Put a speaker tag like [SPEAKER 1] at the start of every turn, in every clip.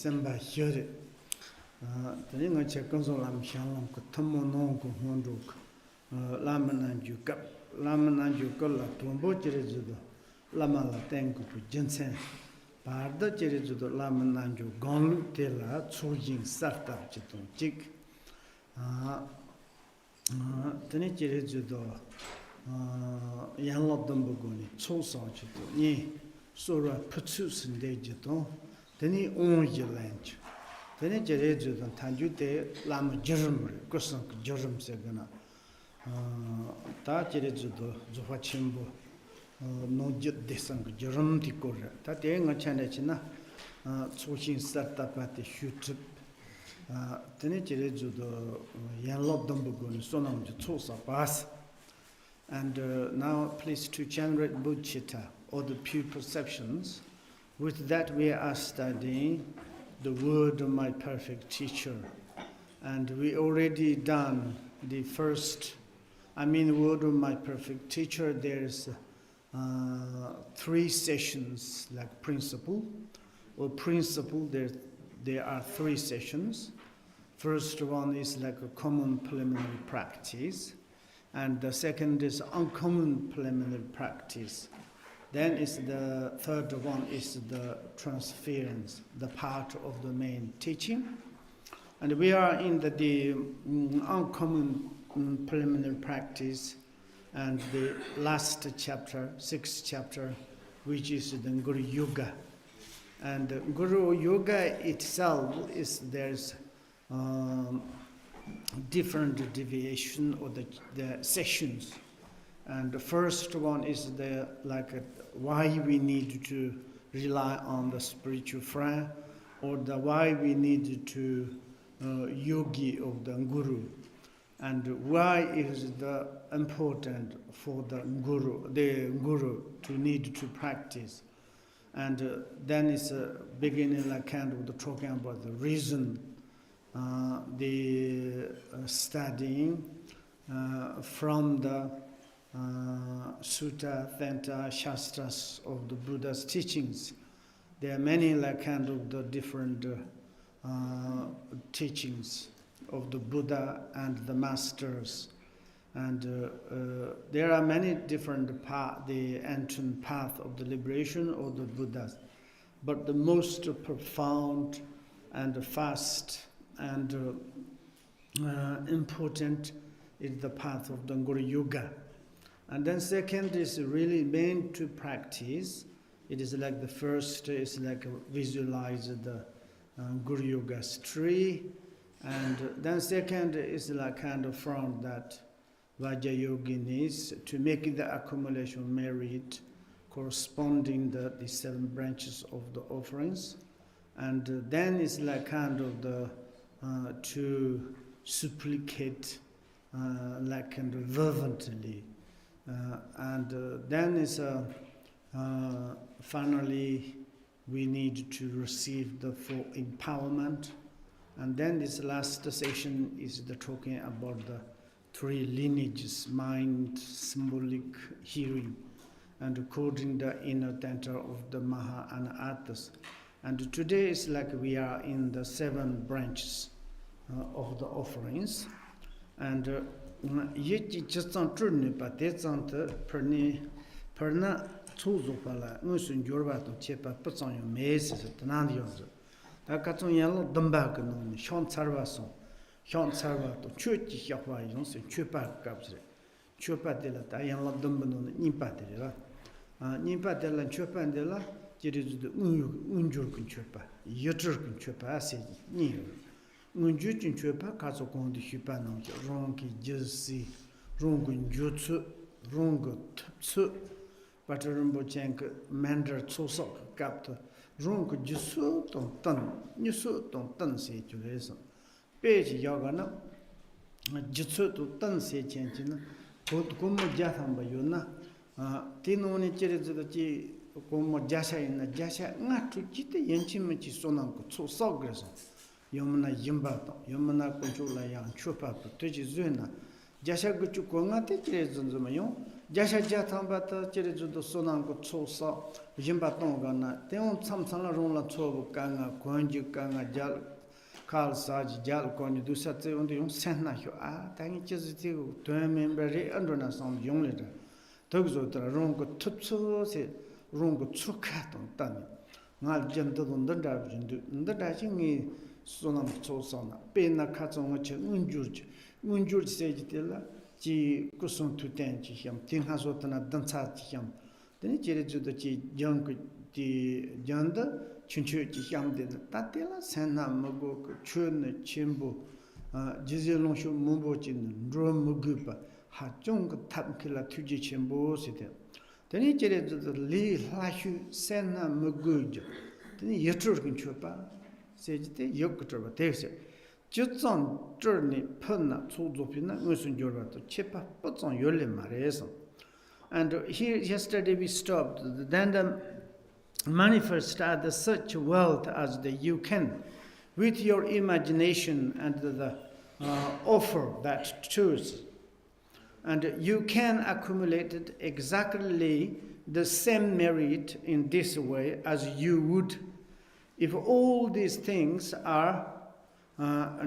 [SPEAKER 1] semba hyore. Tani nga che kanso lam shanlam ko tamo non ko honduk. Lama nanju kap. Lama nanju kolla tombo chire judo. Lama la tenku ku jinsen. Parda chire judo lama nanju gong te la tsujing sartab chitong chik. Tani chire judo yanlop dambu goni tsosa chito. Ni sora putsu sinde jitong. Tani onji lanchu. Tani jere judan tanju te lama jirum re, kusang jirum se gana. Ta jere judo zuha chimbo no jit desang jirum di kore. Ta te nga chane china tsuxin sarta pati shutrip. Tani jere judo yanlop dambu goni sonam ju tsosa pas. And now please to generate bodhicitta, or the pure perceptions. With that we are studying the word of my perfect teacher. And we already done the first, word of my perfect teacher. There's 3 sessions like principle. Or principle, there are 3 sessions. First one is like a common preliminary practice. And the second is uncommon preliminary practice. Then is the third one is the transference, the part of the main teaching. And we are in the uncommon preliminary practice, and the last chapter, 6th chapter, which is the Guru Yoga. And Guru Yoga itself is there's different deviation or the sessions. And the first one is why we need to rely on the spiritual friend, or the why we need to yogi of the guru, and why is the important for the guru to need to practice. And then it's beginning of the talking about the reason, the studying from the Sutta, Thanta, Shastras of the Buddha's teachings. There are many the different teachings of the Buddha and the masters. And there are many different the ancient path of the liberation of the Buddhas. But the most profound and fast and important is the path of the Guru Yoga. And then second is really meant to practice. It is like the first is visualize the Guru Yoga's tree. And then second is from that Vajrayoginis to make the accumulation merit corresponding the 7 branches of the offerings. And then is the to supplicate fervently. And then is finally we need to receive the full empowerment. And then this last session is the talking about the 3 lineages: mind, symbolic, hearing, and according the inner center of the Maha and Arthas. And today is we are in the 7 branches of the offerings. And yeti chasang churni pa te chang te perna chuzo pala ngusun jorba to chepa putsang yo mesi se tanandi yo zo da katsung yalo damba ka no shon charwa so shon charwa to chuti hyakwa yon se chupa kapsre chupa de la da yalo damba no nimpa de la nimpa de la chupa de la jiri zu unjur kun chupa yotur kun chupa ase ni unju chun chupa kaso kondi hyupa no rongi jisi rongun jutsu rongu tupsu patarumbo chenk mandar tsosok kapta rongu jisu tong tan nisu tong tan se juleso peji yoga na jitsu to tan se chenchi na komo jathamba yona tino ni chiri zuda chi komo jasha ina jasha nga tu jite yenchima chi sonan ko tsosok greso yomna yimba to yomna controla yang chupa to ji zuena Jasha Guchu Kongate Chirezunzumayo, Jasha Jatambata Chirezu Sonango Chosa, Jimbatongana, Teon Samsana Rola Chobu Kanga, Konju Kanga Jal, Karl Saj Jal Konju Dusate on the Young Senna, Tangi Chiziti, to a member under some young leader. Togzo Rongo Tutsu, Rongo Tsukaton Tani. Ngal Gentle on the Darjin, the dashing Sonam Chosana, Pena Katsonga Unjur Sagitilla, G. Kusun to Tenchi him, Tinhasotana Dansat him. Then it to the young the Janda, Chinchu Him did Tatilla, Sena Magok, Chun, Chimbo, Jizilonshu Mubochin, Drum Mugupa, Hajong Tapkilla Tuji Chimbo City. Then he did to the Li Lashu, Sena Muguj. Then he Yaturkin Chupa, Sagite, Yokutra, they said. Just on journey, Puna, Tsuzopina, Musun Jorvato, Chepa, puts on Yole Mareson. And here yesterday we stopped. Then the manifest at such wealth as the you can, with your imagination and the offer that choose. And you can accumulate it exactly the same merit in this way as you would if all these things are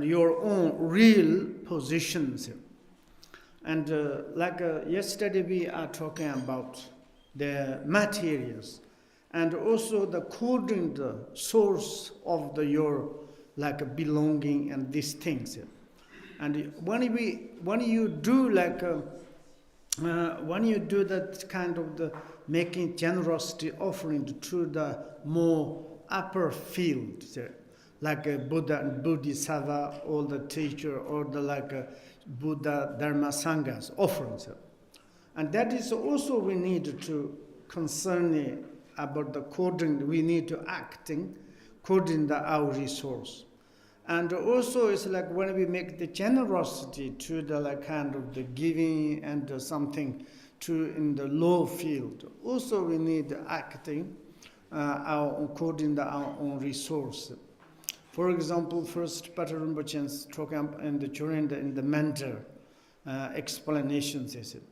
[SPEAKER 1] your own real positions. And yesterday we are talking about the materials and also the coding the source of your belonging and these things. And when you do that kind of the making generosity offering to the more upper field, like a Buddha and Bodhisattva, or the teacher, or the Buddha Dharma Sanghas offerings. And that is also we need to concern about the coding, we need to acting, coding our resource. And also it's like when we make the generosity to the kind of the giving and something to in the low field, also we need acting, coding our own resource. For example, first Patrul Rinpoche is talking in the mentor explanations. He said,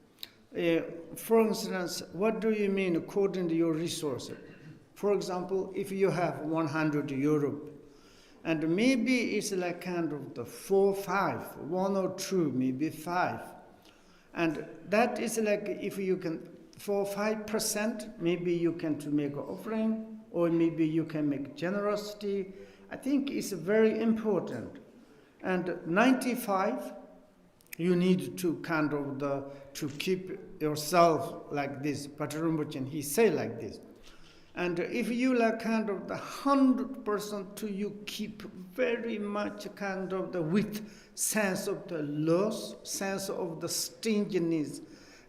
[SPEAKER 1] for instance, what do you mean according to your resources? For example, if you have 100 euro, and maybe it's like kind of the 4, 5, 1 or 2, maybe 5. And that is like if you can, 4, 5%, maybe you can to make an offering, or maybe you can make generosity. I think it's very important. And 95, you need to kind of to keep yourself like this. Patrul Rinpoche, he say like this. And if you like kind of the 100% to you keep very much kind of the with sense of the loss, sense of the stinginess,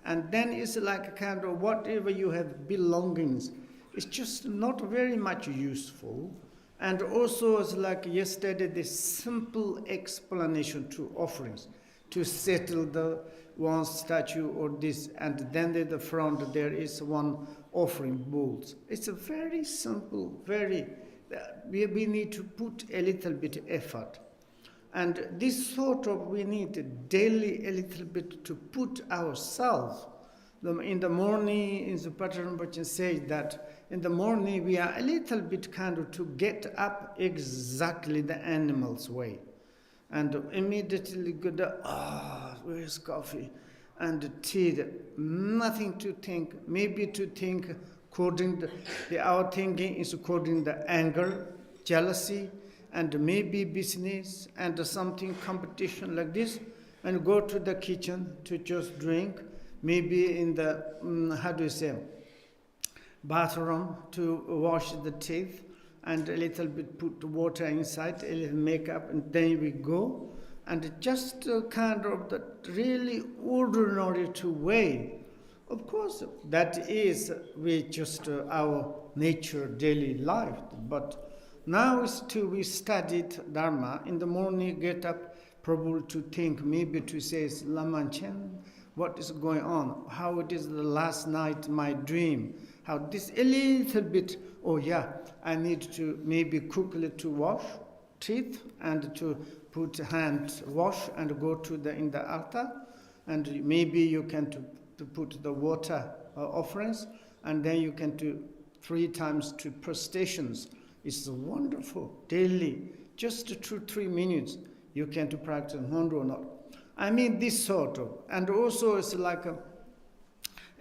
[SPEAKER 1] and then it's like kind of whatever you have belongings, it's just not very much useful. And also, it's like yesterday, this simple explanation to offerings, to settle the one statue or this, and then at the front there is one offering bowls. It's a very simple, we need to put a little bit effort. And this sort of, we need daily a little bit to put ourselves. In the morning, in the Patrul Rinpoche says that in the morning we are a little bit kind of to get up exactly the animal's way. And immediately go where's coffee? And tea, nothing to think, maybe to think according to our thinking is according to anger, jealousy, and maybe business and something competition like this, and go to the kitchen to just drink, maybe in the, bathroom to wash the teeth, and a little bit put water inside, a little makeup, and then we go. And just kind of the really ordinary way. Of course, that is just our nature, daily life. But now we studied Dharma. In the morning, get up, probably to think, maybe to say, Laman Chen, what is going on? How it is the last night, my dream. How this a little bit, I need to maybe quickly to wash teeth and to put hand wash and go to in the altar. and maybe you can to put the water offerings, and then you can do 3 times to per stations. It's wonderful. Daily, just 2-3 minutes, you can to practice Hondo or not. I mean this sort of, and also it's like a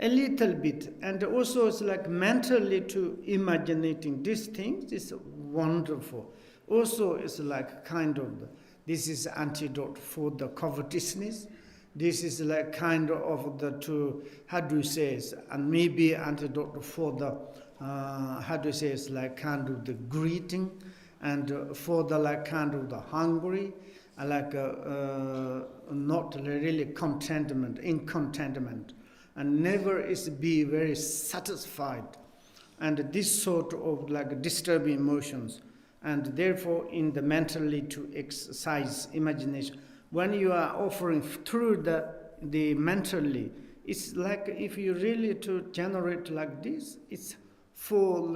[SPEAKER 1] little bit, and also it's like mentally to imagining these things is wonderful. Also it's like kind of, this is antidote for the covetousness. This is like kind of the and maybe antidote for the, it's like kind of the greeting, and for the like kind of the hungry, like not really incontentment, and never is be very satisfied, and this sort of like disturbing emotions, and therefore in the mentally to exercise imagination. When you are offering through the mentally, it's like if you really to generate like this, it's for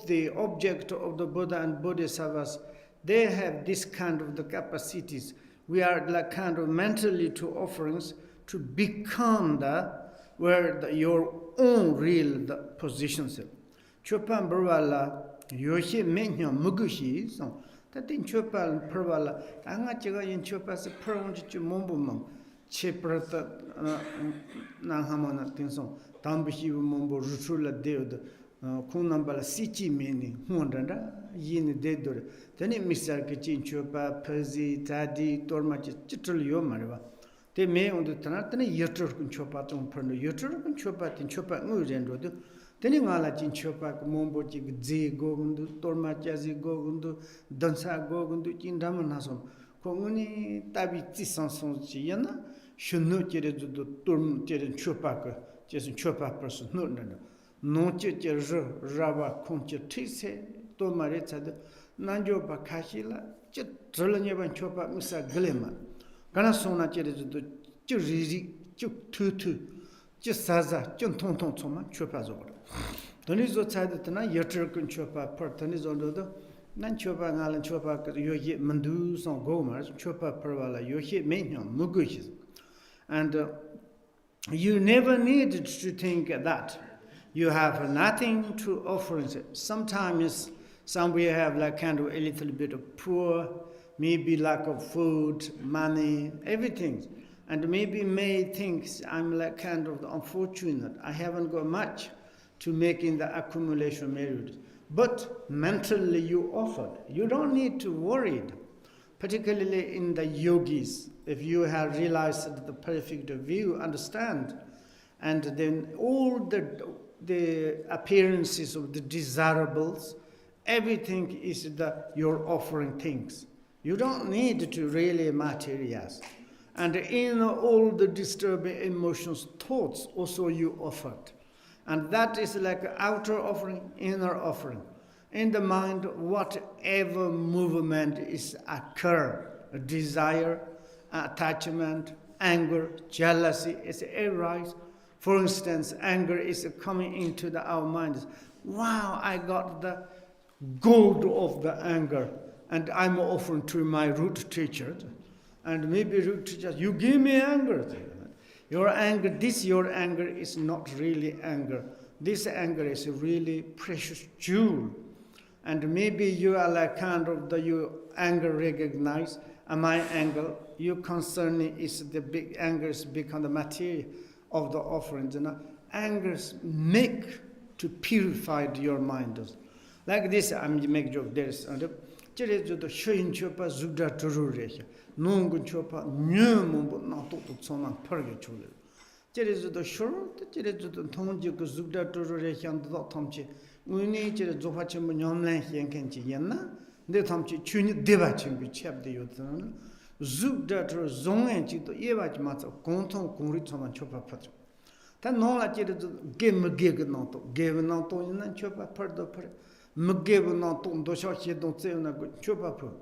[SPEAKER 1] the object of the Buddha and Bodhisattvas. They have this kind of the capacities. We are like kind of mentally to offerings to become your own real positions. Chopan Burwala, Yoshi Menya Mugushi, so that in Chopan Pervala, Angachiga in Chopas Perunji Mumbumum, Cheprata Nanhamana Tinson, Tambishi Mumbo Rutula Deod, Kunambala Sichi Mini, Hundanda, Yin Dedor, then it Mr. Kichin Chopa, Perzi, Tadi, Tormachi, Chitulio Mariva. They may on the Tanatani Yutur Chopatum Perno, Yutur and Chopat in Chopat Mujendo. Then in Alachin Chopak, Mombo Zi Gogundu, Tormachazi Gogundu, Dansa Gogundu, Indamanasom, Konguni Tabi Tissanson Chiana, Shunu Jeredu, Turm Jeren Chopak, Jason Chopak person, no Cheja Rava Concha Tise, Tomaretsa, Nanjo Bakashila, Jetrolanevan Chopak Musa Glema, Ganasona Jeredu, Jurizi, Tutu, just Saza, John Tonton Soma, Chopazo. Tonizo Tadana, Yaturkun Chopa, Pertanis on the Nanchopa Alan Chopa, Yohi Mandus on Gomers, Chopa Pervala, Yohi Menyon, Mugushis. And you never needed to think that. You have nothing to offer. Sometimes somewhere have like kind of a little bit of poor, maybe lack of food, money, everything. And maybe may think I'm like kind of unfortunate. I haven't got much to make in the accumulation merit. But mentally you offered. You don't need to worry. Particularly in the yogis, if you have realized the perfect view, understand, and then all the appearances of the desirables, everything is you're offering things. You don't need to really materialize. And in all the disturbing emotions, thoughts also you offered. And that is like outer offering, inner offering. In the mind, whatever movement is occur, desire, attachment, anger, jealousy is arise. For instance, anger is coming into our minds. Wow, I got the gold of the anger, and I'm offering to my root teacher. And maybe root teacher, you give me anger. Your anger is not really anger. This anger is a really precious jewel. And maybe you are like kind of your anger recognized, and my anger, your concern is the big angers become the material of the offerings. And angers make to purify your mind. Like this, I'm make joke. There is the shoyin chopa zugda turure, nungun chopa nyumumbo not to someone purgatory. There is the short, there is the tongue zugda turure and the tomchi. We need to do what you Yomlan Yankenchi Yana, the Tomchi Chuni Devachim, which have the Yotan, Zug that Zong and Chito Evach Mats of Konton Kuritom and Chopa Pat. Then no like it gave a gig not, gave not on and Chopa part of Mugave not on the short he don't say on a good Chopa put.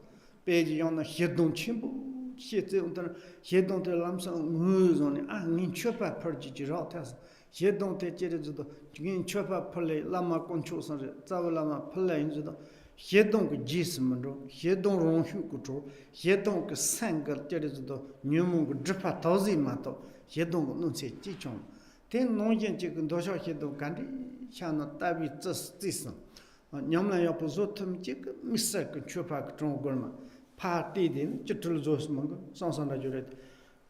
[SPEAKER 1] Page on a head don't chimbo, shit on the head don't tell Lamson moves on it. I mean Chopa purchase rotas. He don't take it to the Chopa Pole, Lama Conchosan, Zavalama Pole into the Hedong Jismando, Hedong Ronhu Kutro, Hedong Sangal Terizo, Numung Dripa Tozi Mato, Hedong Nunse Chichon. Then no yen chicken dosha Hedong Kandi, Chana Tabi this. Nyamla Yapozotum Chick, Mr. Chupak Trongorma, Party din, Chitruzos Mungo, Sansana Juret,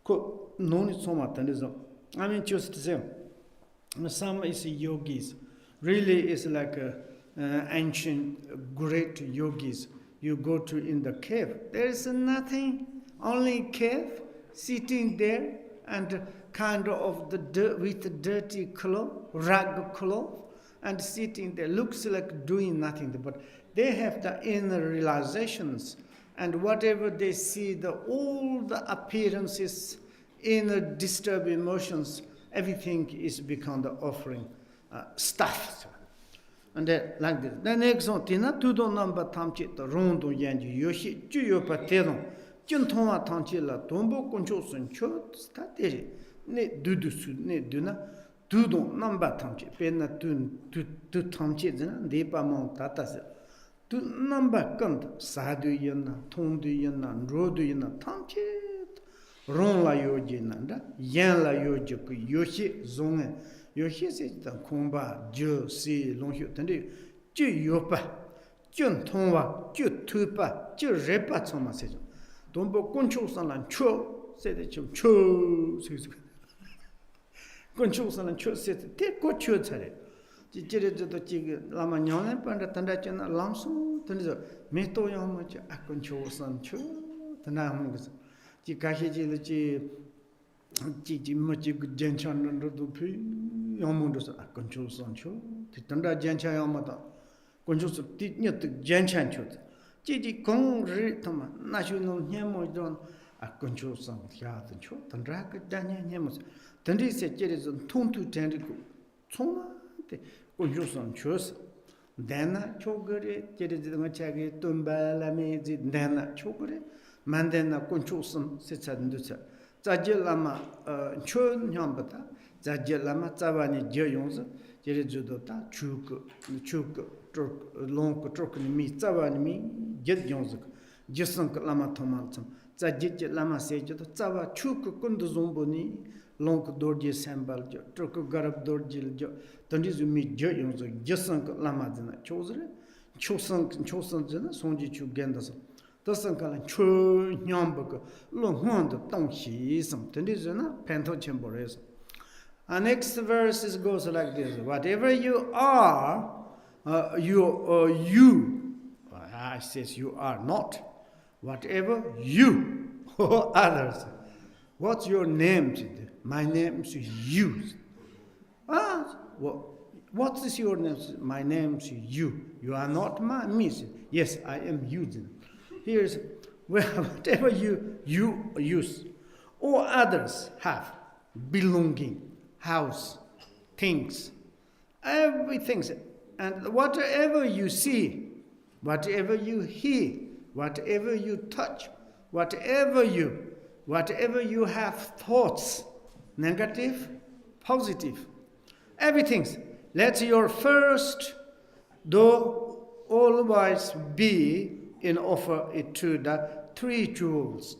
[SPEAKER 1] Cook, Noni Somatanism. I mean, just to say, some is yogis, really is like ancient great yogis. You go to in the cave, there is nothing, only cave, sitting there and kind of the dirt with the dirty cloth, rag cloth, and sitting there looks like doing nothing, but they have the inner realizations, and whatever they see, all the appearances, inner disturbed emotions, everything is become the offering stuff. And like this. The next one, Tina, Tudo number Tamchi, the Rondo Yanji, Yoshi, Juyo Patero, Juntoma Tanchilla, Tombo, Conchos and Chot, Stateri, Ne Dudusu, Ne Duna, Tudo number Tamchi, Pena to Tamchi, Depa Mount Tatas. To number Kant, Sadu Yana, Tondu Yana, Rodu Yana, Tamchi, Ron La Yojinanda, Yan La Yojoku, Yoshi, Zonga. Yoshi says the Kumba, Jo, Si, Longhu, Tandi, Ju Yopa, Jun Tonwa, Ju Tupa, Ju Repa Soma says. Dombo Concho Salan Cho, said the Cho, says Concho Salan Cho said, take what you said. The Jiri the Jig Lamagnon, and the Tandachan Lamso, Tanizo, Meto Yamacha, a Concho San Cho, Tanamungas, Jikashi, Gigi Machi Genchan under the P. Yomundos a control sancho, Titanda Gencha Yamata, controls of Titnut Genchan chut. Gigi Kong Ritama, National Yamodon, a control san Yat and Chot, and Racket Daniel Yamos. Tandi said Jerison Tontu Tendico, Toma, the control san chus. Dana Chogre, Jerison Machagi, Tumba Lamezi, Dana Chogre, Mandana control san sits at Dusa. Zajilama Chun Yambata. Zajelama Tzavani Jayons, Jerizudota, Chuk, Long Trokani Mi, Tzavani Mi, Jet Yonzuk, Jesank Lama Tomatum, Zajit Lama Sejot, Tzava, Chuk Kunduzumboni, Long Dorji Sambal, Trok Garab Dorjil, Tandizumi Jayons, Jesank Lamadina, Chosre, Chosank, Sonji Chu Gendas. Dosankalan Chu Nyambuk, Long Hond, Tongshi, some Tandizuna, Pento Chambores. Our next verse goes like this: whatever you are, you. I says you are not. Whatever you or others. What's your name? My name is you. What is your name? My name is you. You are not me. Yes, I am you. Here's whatever you use or others have belonging. House, things, everything, and whatever you see, whatever you hear, whatever you touch, whatever you have thoughts, negative, positive, everything. Let your first though always be in offer it to the three jewels,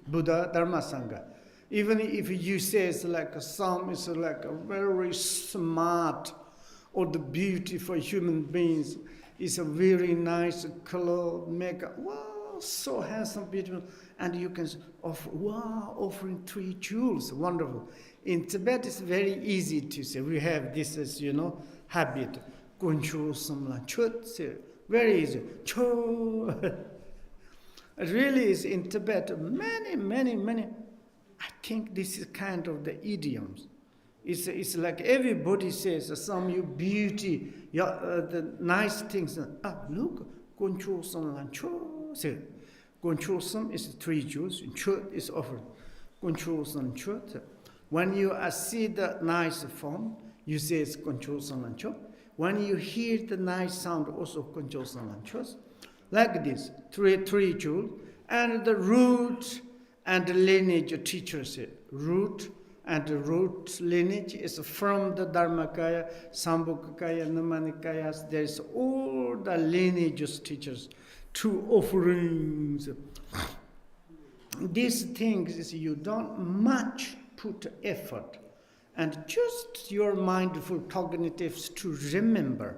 [SPEAKER 1] Buddha, Dharma, Sangha. Even if you say it's like some is like a very smart or the beautiful human beings is a very nice color, makeup, wow, so handsome, beautiful, and you can offer, wow, offering three jewels, wonderful. In Tibet, it's very easy to say. We have this as, habit. Kunchu samla chut, very easy. Cho. It really is in Tibet, many. I think this is kind of the idioms. It's like everybody says some you beauty, the nice things. Look, Goncho Sam Lancho. Say, Goncho Sam is three Jews, Chut is offered. Goncho Sam Chut. When you see the nice form, you say it's Goncho Sam Lancho. When you hear the nice sound, also Goncho Sam Lancho. Like this, three Jews, and the root and the lineage teacher said, root and the root lineage is from the Dharmakaya, Sambhogakaya, Namanikayas. There is all the lineages teachers, two offerings. These things is you don't much put effort, and just your mindful cognitives to remember.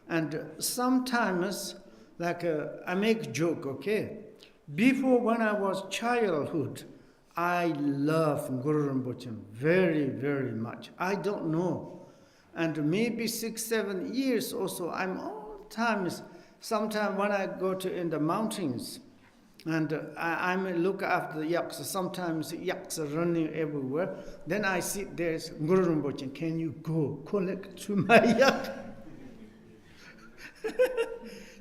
[SPEAKER 1] And sometimes, like I make joke, okay? Before, when I was childhood, I love Guru Rinpoche very, very much. I don't know. And maybe 6, 7 years also, I'm all times, sometimes when I go to in the mountains, and I look after the yaks, sometimes yaks are running everywhere. Then I sit there, Guru Rinpoche, can you go collect to my yak?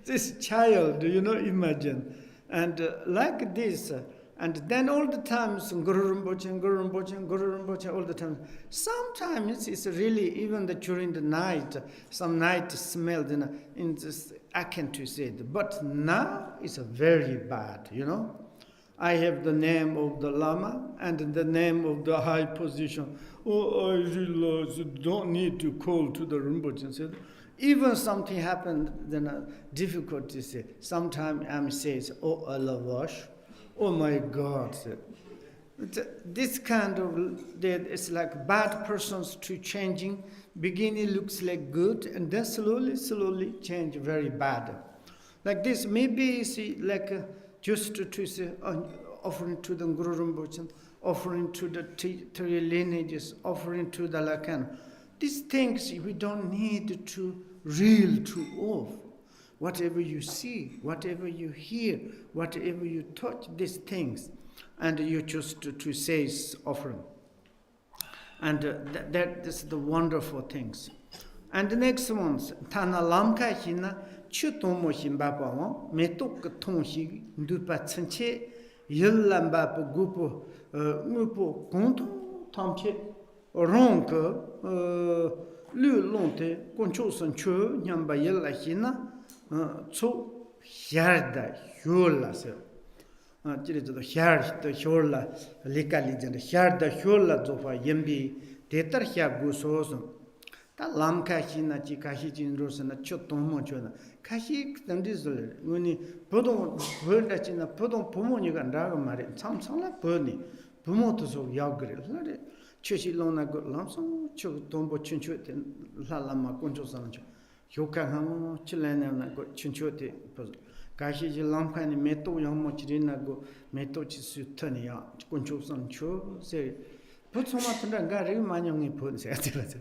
[SPEAKER 1] This child, imagine. And like this, and then all the time, Guru Rinpoche, Guru Rinpoche, Guru Rinpoche, all the time. Sometimes it's really, even during the night, some night smelled in this, I can't say it. But now it's very bad, I have the name of the Lama and the name of the high position. Oh, I realize you don't need to call to the Rinpoche and say, even something happened, then difficult to say. Sometimes I say, oh, Alavash, oh my God. This kind of, it's like bad persons to changing. Beginning looks like good, and then slowly change very bad. Like this, maybe see, like just to say, offering to the Guru Rinpoche, offering to the three lineages, offering to the Lakan. These things we don't need to reel to off. Whatever you see, whatever you hear, whatever you touch, these things, and you choose to say offering. And that is the wonderful things. And the next ones, Tana Lamka Hina, Chutomo Himbapa, Metok Tonshi, Dupa Tsenche, Yilambapa Gupo, Mupo, Gonto, Tomche, Ronke, Lu Lonte, Concho Sancho, Nyamba Yella Hina, So Yarda, Hula. The Hyar, the Hula, Lika Legend, Hyar the Hula Zofa Yembi, Tetar Hyagusos, that Lamka Hina Chikahijin Rosan, Chotomo Chona, Kashi and Dizzle, when he put on bird that in a put on Pomonic and Dragamari, some like Bernie, Pomotos of Yagri, Cheshilona got Lamson, Chotombo Chinchuet, Lalama Concho Sancho, Yokahamo, Chilena got Chinchuet. Kashi Lamka and Meto Yamochina go Meto Chisutania, Concho Sancho, say, put so much on Gary Manong put it.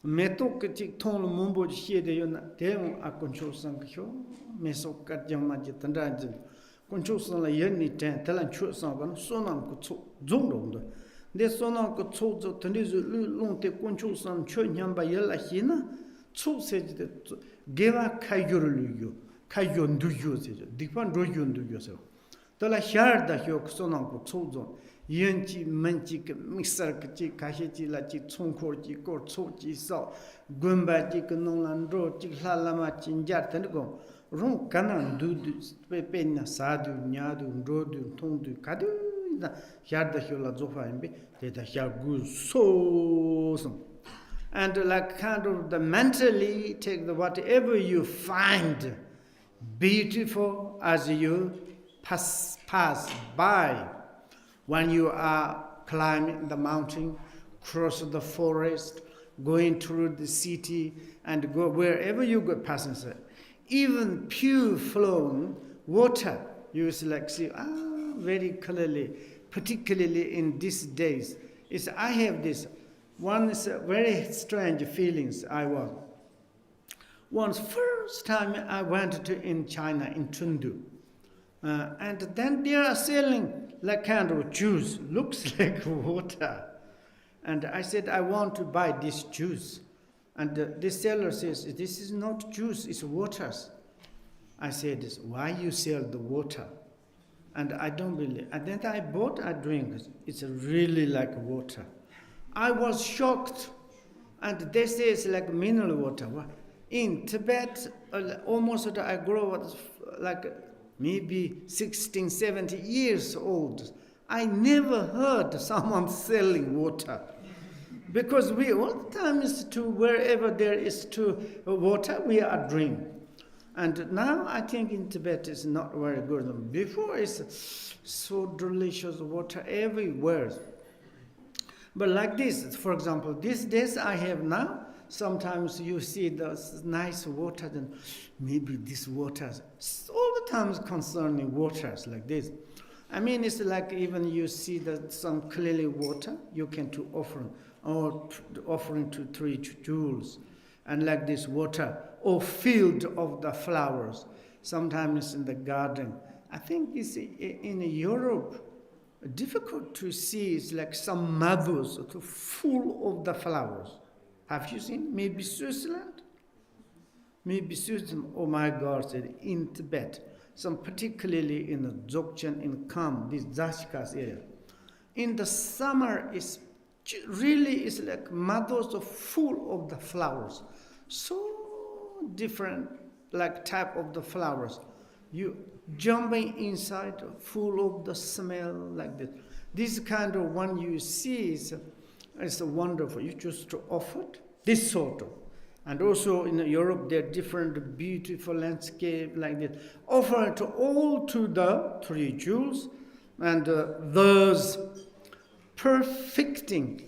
[SPEAKER 1] Meto Ton Mumbo here de Demo a Concho Sancho, Meso Katjamajitanda, Concho San Yeni Ten, Talan Chu Sangan, Sonam could Zondo. The Sonam could told the Tanizu Lonte Concho San Chonyamba Yella Hina, so said that Geva Kayuru. Kayon do use it, different royun do yourself. The la Yarda Yok Sonanko Tozon, Yanchi Manchik, Mixer Kashi Lachi, Tsonkorchi, Kortsochi Saw, Gumba Jikonon Road, Chiklalama Chinjat and go. Ron Canan do Pepena Sadu, Nyadu, Rodu, Tondu, Kadu, Yarda Hula Zofa and be, that Yargu so. And like kind of the mentally take the whatever you find beautiful as you pass by. When you are climbing the mountain, cross the forest, going through the city, and go wherever you go passing, even pure flowing water, you like see very clearly, particularly in these days. I have this one is very strange feelings I was. Once first time I went to in China, in Chengdu, and then they are selling like kind of juice, looks like water. And I said, I want to buy this juice. And the seller says, this is not juice, it's water. I said, why you sell the water? And I don't believe. And then I bought a drink. It's really like water. I was shocked. And they say it's like mineral water. In Tibet, almost I grew up like maybe 16, 70 years old. I never heard someone selling water. Because we all the time is to wherever there is to water, we are drinking. And now I think in Tibet is not very good. Before it's so delicious water everywhere. But like this, for example, these days I have now, sometimes you see the nice water, then maybe this water, all the time concerning waters like this. I mean, it's like even you see that some clearly water, you can to offer, or offering to 3 jewels, and like this water, or field of the flowers, sometimes in the garden. I think it's in Europe, difficult to see is like some meadows full of the flowers. Have you seen? Maybe Switzerland? Maybe Switzerland, oh my God, in Tibet. Some particularly in the Dzogchen in Kam, this Zashikas area. In the summer, is really is like meadows full of the flowers. So different like type of the flowers. You jumping inside, full of the smell like this. This kind of one you see is wonderful. You just offer this sort of. And also in Europe, there are different beautiful landscape like this. Offer to all to the 3 jewels, and those perfecting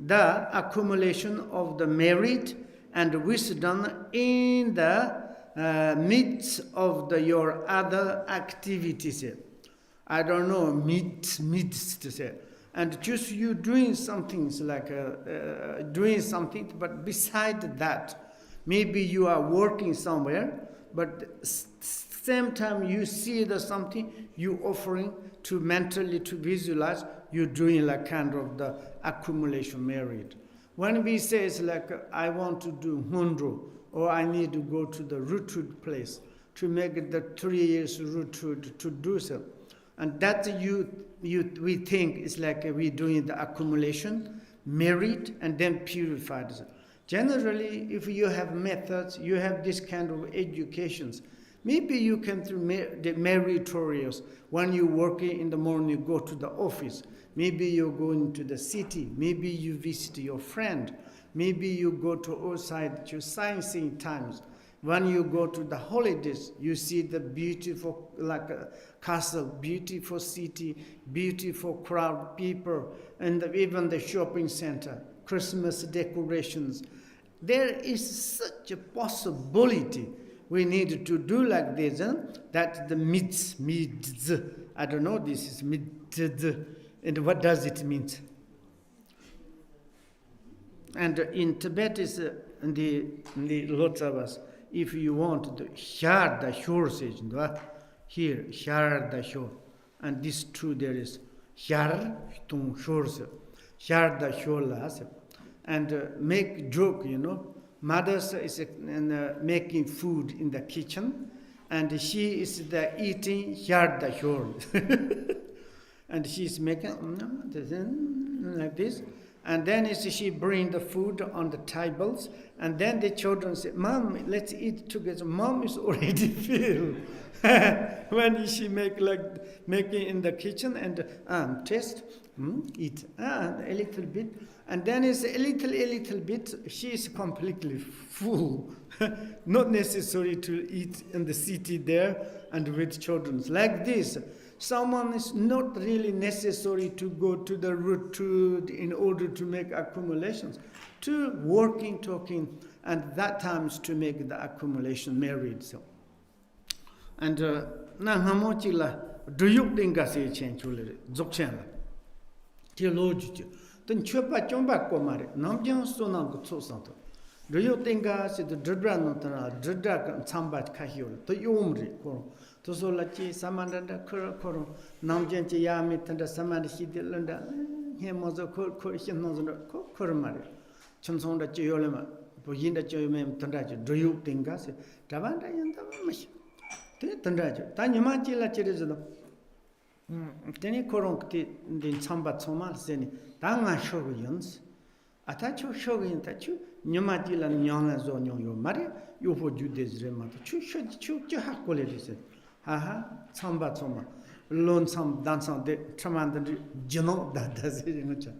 [SPEAKER 1] the accumulation of the merit and wisdom in the midst of your other activities. I don't know, midst to say. And just you doing something like doing something, but beside that, maybe you are working somewhere, but same time you see the something you offering to mentally to visualize, you're doing like kind of the accumulation merit. When we say it's like I want to do hundro, or I need to go to the retreat place to make it the 3 years retreat to do so. And that we think is like we doing the accumulation, merit, and then purified. Generally, if you have methods, you have this kind of educations, maybe you can through the meritorious. When you work in the morning, you go to the office. Maybe you go into the city. Maybe you visit your friend. Maybe you go to outside to sightseeing times. When you go to the holidays, you see the beautiful like castle, beautiful city, beautiful crowd, people, and even the shopping center, Christmas decorations. There is such a possibility we need to do like this, that the mids, I don't know, this is mids, and what does it mean? And in Tibet is the lots of us, if you want to hear the shore sage, here, hear the shore. And this true there is hear tung shore, hear the shore, and make joke, Mothers is making food in the kitchen, and she is eating hear the shore. And she's making like this. And then she bring the food on the tables, and then the children say, "Mom, let's eat together." Mom is already filled. When she making in the kitchen and taste, eat a little bit, and then it's a little bit. She is completely full. Not necessary to eat in the city there and with children like this. Someone is not really necessary to go to the retreat in order to make accumulations, to working, talking, and that times to make the accumulation merit. So, and na hamochi la duyuk dinga se chen chule dzogchen la theology then chopa chomba ko mare namjang sonam ko tsosanto duyuk dinga se the drdra no tara drdra chambat khahiol to yomri ko to so la chi samandanda koro namjang che yami tanda samand hidilanda hemozo ko hinozo ko mare chonsonda che yolema bo yinda che yome tanda che duyuk dinga se tabanda yanda mashi tanda ta nyama chi la cherezo teni korong ti din chamba chomal seni danga shogo yons ata cho shogo yin ta chu nyama chi la nyanga zo yo mare yo fo judezre ma chu hakole dise ha chamba choma lon sam dan sam de chaman de jino da se ngocha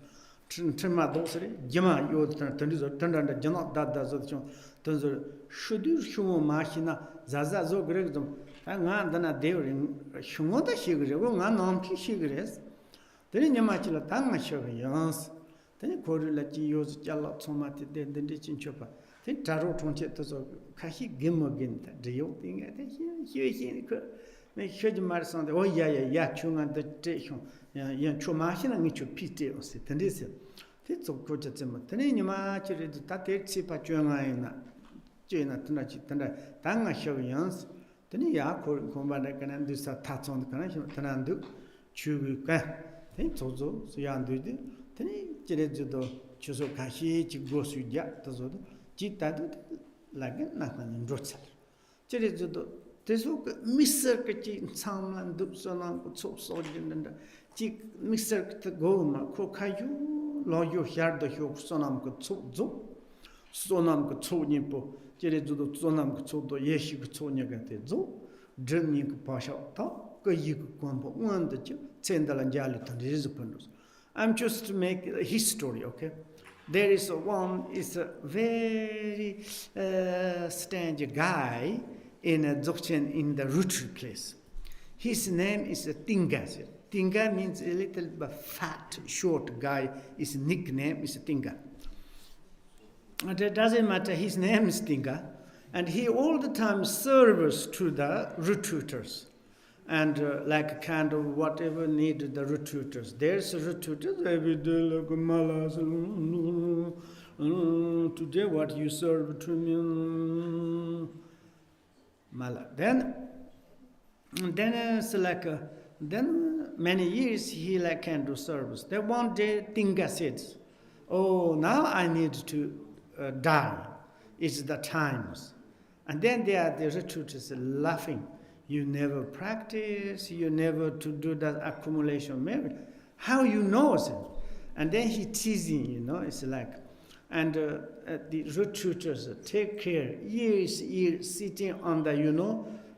[SPEAKER 1] Trima dosere, Jima Yod Tandizo, Tanda Janot Dada Zotion, Tanzo, Shudu Shumo Machina, Zaza Zo Gregdom, Dana Devering, Shumota Shigre, Namki Shigres, then Yamachila Tanga Shavayans, then Corilla Gios Jalot Somati, then the Ditchin Chopper, then Tarot Tonchetos of Kashi Gimogin, the young thing at the here. Make sure you marry something. Oh, yeah, chung and the station. Yeah, Chomachin and it's your pity or sit and this. It's so good at them. Then you march it to Tatsi Pachunga Jena Tunachitanda, Tanga Shavans. Then you are combined and do some tats on the connection. Tanandu, Chuka. Then Tozo, so yan do it. Then he Jeredo, Chusokashi, Chigosu Yatazo, Jitadu, like nothing in Rotsal. Jeredo. This was Mr. Kachi, Samlan, Dupsonam, Sojin, and Mr. Goma, Kokayu, Loyo Yarda Hok, Sonam Kotso, Sonam Kotsonipo, Jeredu Sonam Kotso, Yeshi Kotsoniagatezo, Dreaming Pasha, Koyik Kwampo, one that you send the Lanjalitan, these panels. I'm just to make a history, okay? There is one, is a very strange guy. In a Dzogchen in the retreat place. His name is Tinga. Tinga means a little bit fat, short guy. His nickname is Tinga. And it doesn't matter, his name is Tinga. And he all the time serves to the retreaters. And like kind of whatever needed the retreaters. There's a retreaters every day like malas. Today what you serve to me. Mala. Then it's like then many years he like can do service. Then one day Tinga says, "Oh, now I need to die. It's the times." And then they are the retreaters laughing. You never practice. You never to do that accumulation memory. How you know it? And then he teasing. It's like. And the retreaters take care, years sitting on the,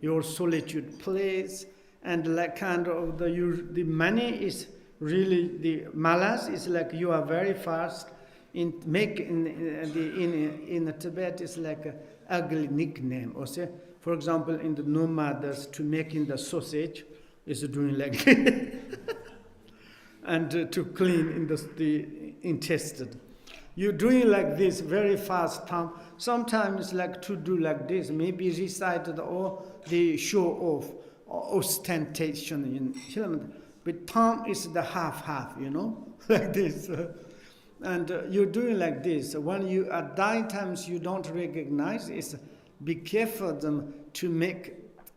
[SPEAKER 1] your solitude place, and like kind of the money is really, the malas is like you are very fast in Tibet is like an ugly nickname. Or say, for example, in the nomads to making the sausage is doing like and to clean in the intestine. You're doing like this very fast time. Sometimes like to do like this, maybe recited or the show off, ostentation in but time is the half, like this. And you're doing like this. When you at dying times you don't recognize, it's be careful them to make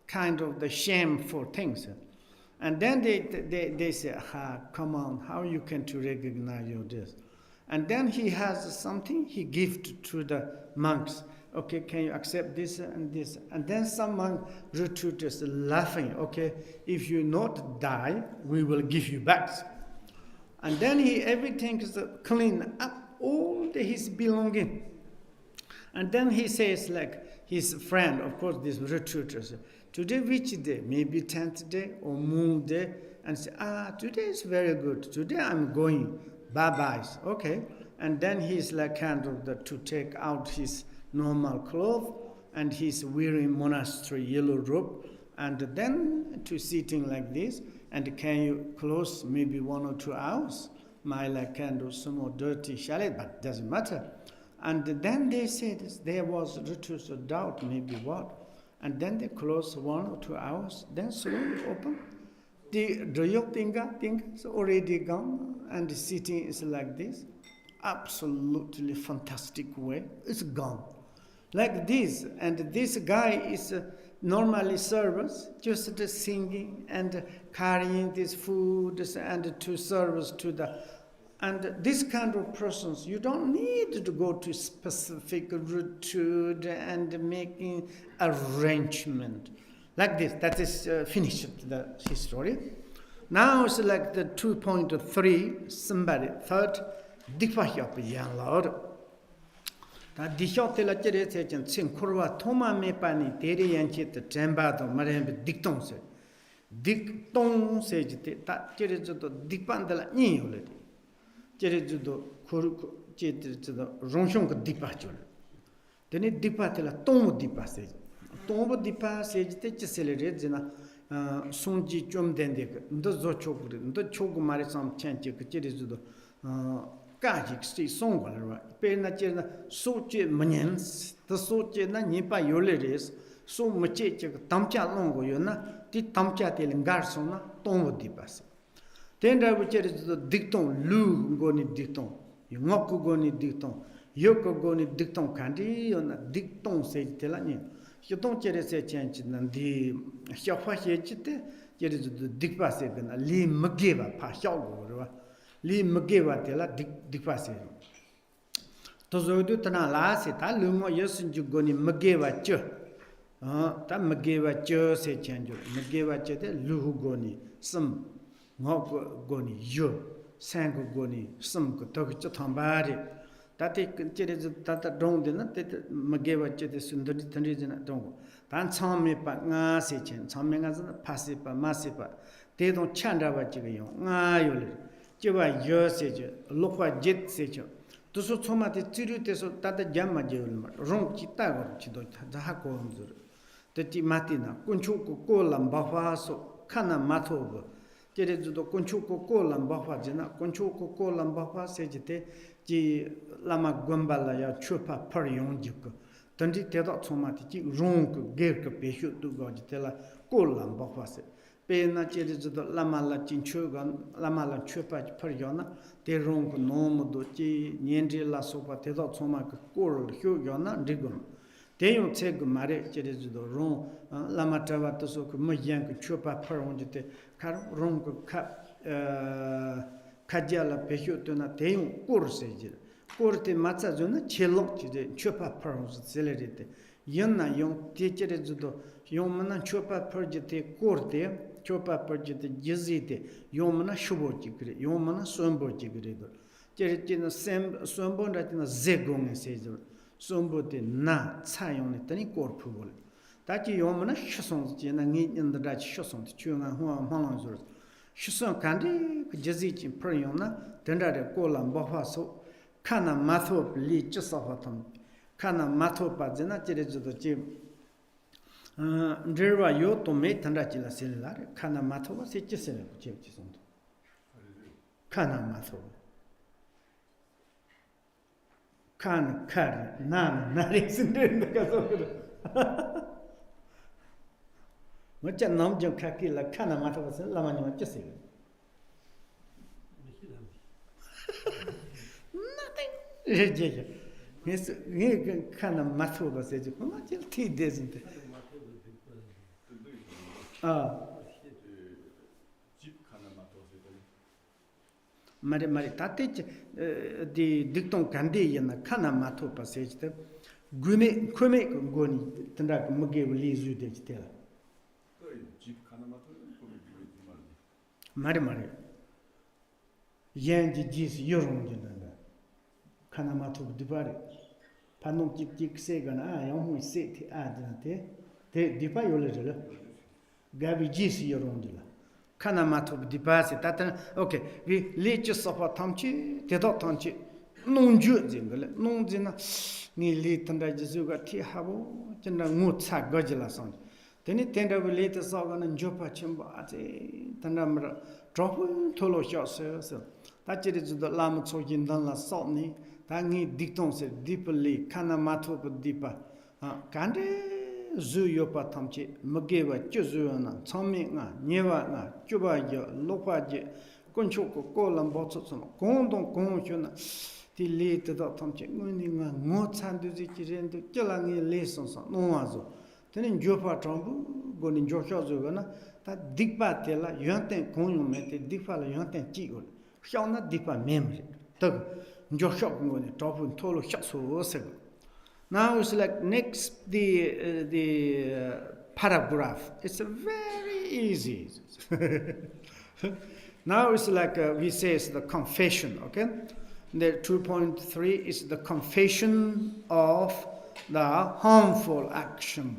[SPEAKER 1] kind of the shameful things. And then they say, come on, how you can to recognize your this? And then he has something he gives to the monks. Okay, can you accept this and this? And then some monk retreaters laughing. Okay, if you not die, we will give you back. And then everything is clean up, all his belonging. And then he says like his friend, of course, this retreaters, today which day? Maybe 10th day or moon day. And say, today is very good. Today I'm going. Bye-bye. Okay. And then he's like kind of to take out his normal clothes and he's wearing monastery yellow robe and then to sitting like this and can you close maybe 1 or 2 hours? My like kind of some more dirty chalet, but doesn't matter. And then they said there was a little doubt, maybe what. And then they close 1 or 2 hours, then slowly open. The yog Tinga is already gone, and the sitting is like this. Absolutely fantastic way. It's gone. Like this, and this guy is normally service, just singing and carrying this food and to service to the. And this kind of persons, you don't need to go to specific retreat and making arrangement. Like this, that is finished his story. Now it's like the 2.3, somebody, third, Dikpahyap Yang Lord. That Dishotela Jeretation, Sinkurva, Toma Mepani, Teri Yanchit, Jambado, Marembe, Dicton said. Dicton said that Jereto Dipandala Niolity. 제레주도 코르 제르주도 롱숑 디파죠. 되니 디파텔라 똥 디파세. 똥 디파세 때 찌셀레레즈나 손지 좀 된데 너 조초그리 너 초고 말했음 찬지 그 제레주도 가직스 송걸라 페나제나 소제 머년스 더 소제나 니파 요레레스 소 머체체 담자 롱고요나 디 담자 텔 가르소나 똥 디파세. Tenda buchere dicton lu goni dicton ngok goni dicton yok goni dicton kandi on dicton se telani hiton chere se chanchi nan di xiaofa xie chite chere dicpa se gna li mgeba pa xiao go ro li mgeba tela dicpa se to zo du tana la se ta lu mo yesin ju goni mgeba che ta mgeba che se chanjo mgeba che de lu goni sam ngok goni yo sang goni sam ko to ch thambari tate chere tata dong de na te mageva che de sundari tandri jena dong dan cham me pa nga se chen cham me nga pa se pa ma se pa te dong chan da ba chi ge yo nga yo le che ba yo se je lo kwa jit se che to so choma te chiru te so tata jam ma je ma rong chi ta go chi do da ha ko om zur te ti matina kun chu ko lam ba fa so kana ma tho go 제레주도 콘초코 콜람바파지나 콘초코 콜람바파 세지테 지 라마 gond발라야 추파 퍼용지고 던지 대도 초마티지 롱그 게르크 베슈 두고지텔라 콜람바파세 페나 제레주도 라말라 진초간 라말라 추파 퍼요나 데롱그 노모도지 년질라 소파 대도 초마그 콜 휴요나 리금 대용 책 말에 제레주도 롱 라마타바토소 그 뭐양 그 추파 퍼용지테 롱그 카지알라 베효토나 대용 코르세지 코르테 마차존나 첼록지데 추파 퍼용스 셀레리테 연나 용 티체레주도 용마나 추파 퍼지테 코르테 추파 퍼지테 지지테 용마나 슈보지 그래 용마나 솜보지 그래도 제레티나 셈 솜본라티나 제공에 세죠 솜보테 나 차용네 ત니 કોરફુલ તાકી યોમના શસોં જેના નિંદડા શસોં chuanga huwa malon zur shsong kandi jazi chi prayona tendare kolam bahaso kana matho li chisafatam kana matho pajena cherejudo chi ndirwa yo to me tanda chila selare kana matho ba se chisele che chisong kana matho kan kar nan nare sindenda kaso Macam nam jam kaki la kana mata pasal lama ni macam sih. Nothing. Je. Ni kana mata pasal je. Macam ti desinte. Mari tate di dikton kandi yana kana mata pasal je. Gume goni tenda mage wali zu de je. Mari yanji jis yorong jinanda kanamato dibare panom tik segana yong se ti adante te dipa yolejela gabi jis yorong jila kanamato dibase tatan okay vi leche sofa tamchi te do tamchi nongju jingale nongjina ni li tanda jisuga ti habo jinda ngutsa gajila sang Teni tenda later saw on Jopa Chimba at Tanamra drop Tolo shots. That is the Lama Chokyi Danla Saltni, Tangi Dicton said deeply, Kanamato Dipa, Kande Zu Yopa Tamchi, Mageva, Chuzuana, Tomina, Neva, Juba, Lopaje, Conchoco, Colam Botson, Condon Conchuna, till later that Tomchi, winning more time to the Kilangi lessons, no mazo. Tenin jopa trombu gonin josho zogana ta dikpa tela yonten konyo mete dikpa la yonten chigol xiaona dikpa memory tag josho gonin topu tolo xiaso seg now it's like next the paragraph it's very easy now it's like we say it's the confession okay the 2.3 is the confession of the harmful actions.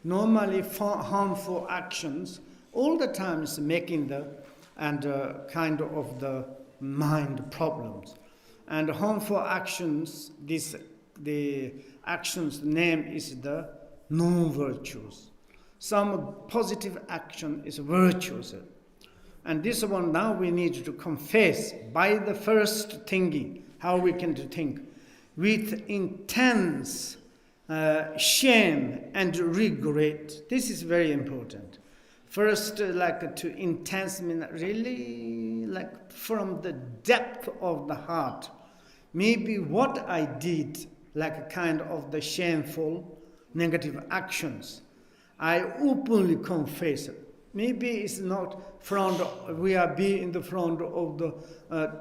[SPEAKER 1] Normally, harmful actions all the time is making the and kind of the mind problems. And harmful actions, the actions name is the non-virtues. Some positive action is virtuous. And this one now we need to confess by the first thinking, how we can think, with intense shame and regret. This is very important. First, like to intense mean really like from the depth of the heart. Maybe what I did, like a kind of the shameful, negative actions, I openly confess it. Maybe it's not front. We are be in the front of the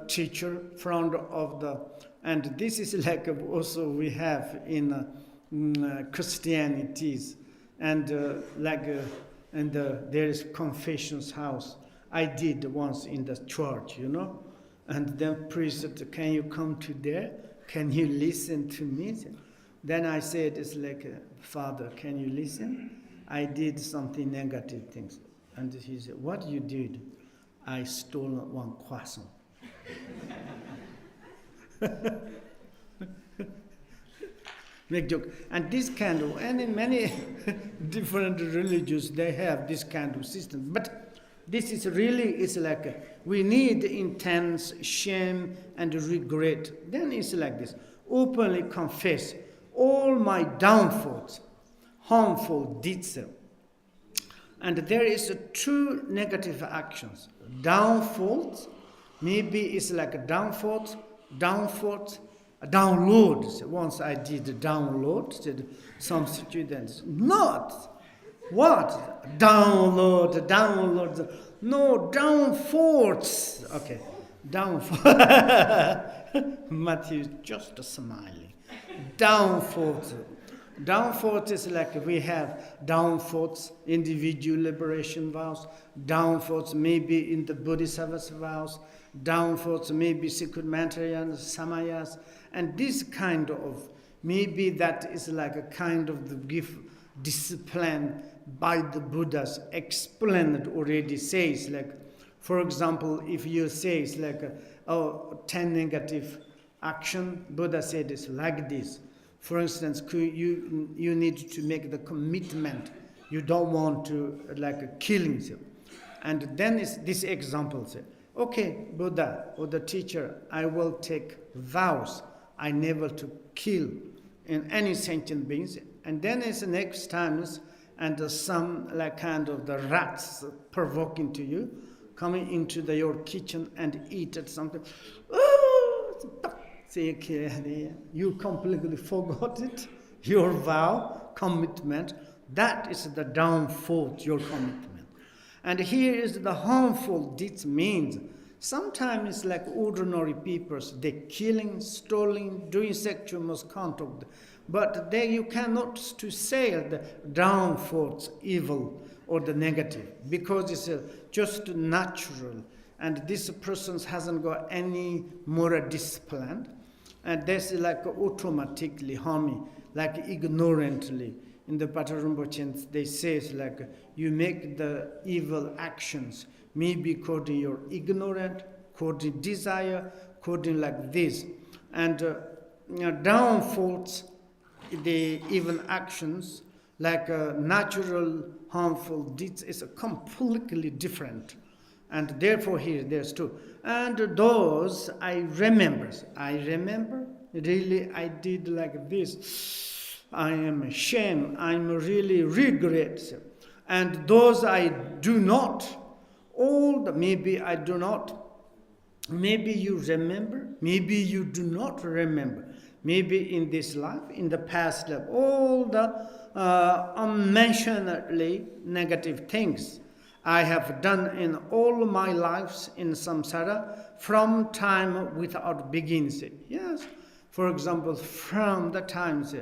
[SPEAKER 1] teacher, front of the, and this is like also we have in Christianities, and and there is confessions house. I did once in the church, and then priest said, "Can you come to there? Can you listen to me?" Then I said, "It's like, Father, can you listen? I did something negative things." And he said, "What you did?" "I stole one croissant." Make joke. And this kind of, and in many different religions, they have this kind of system. But this is really, it's like, we need intense shame and regret. Then it's like this, openly confess all my downfalls, harmful deeds. And there is two negative actions. Downfalls, maybe it's like downfalls, download. Once I did download, said some students, not what? Download. No, downfalls. Okay, downfall. Matthew just smiling. Downfalls. Downfalls is like we have downfalls, individual liberation vows, downfalls maybe in the Bodhisattva's vows, downfalls maybe secret mantrayas, samayas, and this kind of, maybe that is like a kind of the gift discipline by the Buddhas explained already says, like, for example, if you say it's like, 10 negative action, Buddha said it's like this. For instance, you need to make the commitment. You don't want to like killing them. And then is this example say, okay, Buddha or the teacher, I will take vows. I never to kill in any sentient beings. And then is the next times, and some like kind of the rats provoking to you, coming into your kitchen and eat at something. You completely forgot it, your vow, commitment. That is the downfall, your commitment. And here is the harmful deeds means. Sometimes it's like ordinary people, they killing, stealing, doing sexual misconduct. But there you cannot to say the downfalls, evil or the negative, because it's just natural. And this person hasn't got any moral discipline. And that's like automatically harming, like ignorantly. In the Patrul Rinpoche, they say like you make the evil actions, maybe according your ignorant, according desire, according like this. And downfalls, the evil actions, like natural harmful deeds, is completely different. And therefore here there's two. And those I remember, really I did like this. I am ashamed, I'm really regret. And those I do not, maybe I do not, maybe you remember, maybe you do not remember. Maybe in this life, in the past life, all the unmentionably negative things I have done in all my lives in samsara from time without beginning. Yes, for example, from the times